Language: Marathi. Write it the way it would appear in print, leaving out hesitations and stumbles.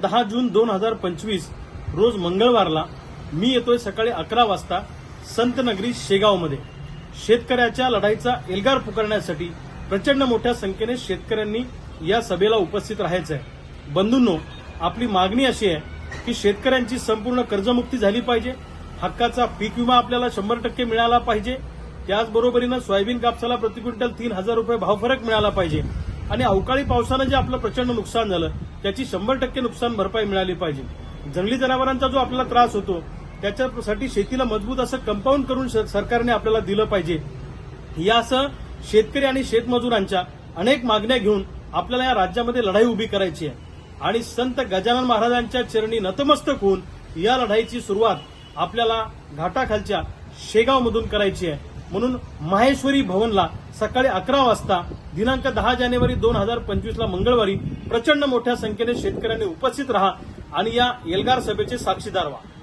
10 जून 2025 रोज मंगळवारला मी येतोय सकाळी 11 वाजता संतनगरी शेगावमध्ये। शेतकऱ्याच्या लढाईचा एल्गार पुकारण्यासाठी प्रचंड मोठ्या संख्येने शेतकऱ्यांनी या सभेला उपस्थित राहायचं आहे। बंधूंनो, आपली मागणी अशी आहे की शेतकऱ्यांची संपूर्ण कर्जमुक्ती झाली पाहिजे, हक्काचा पीक विमा आपल्याला 100% मिळाला पाहिजे, त्याचबरोबरीनं सोयाबीन कापसाला प्रति क्विंटल 3,000 रुपये भाव फरक मिळाला पाहिजे आणि अवकाळी पावसानं जे आपलं प्रचंड नुकसान झालं त्याची 100% नुकसान भरपाई मिळाली पाहिजे। जंगली जनावरांचा जो आपल्याला त्रास होतो त्याच्यासाठी शेतीला मजबूत असं कंपाऊंड करून सरकारने आपल्याला दिलं पाहिजे। यासह शेतकरी आणि शेतमजुरांच्या अनेक मागण्या घेऊन आपल्याला या राज्यामध्ये लढाई उभी करायची आहे आणि संत गजानन महाराजांच्या चरणी नतमस्तक होऊन या लढाईची सुरुवात आपल्याला घाटाखालच्या शेगावमधून करायची आहे। म्हणून माहेश्वरी भवनला सकाळी 11 वाजता दिनांक 10 जानेवारी 2025 ला मंगळवारी प्रचंड मोठ्या संख्येने शेतकऱ्यांनी उपस्थित राहा आणि या एल्गार सभेचे साक्षीदार व्हा।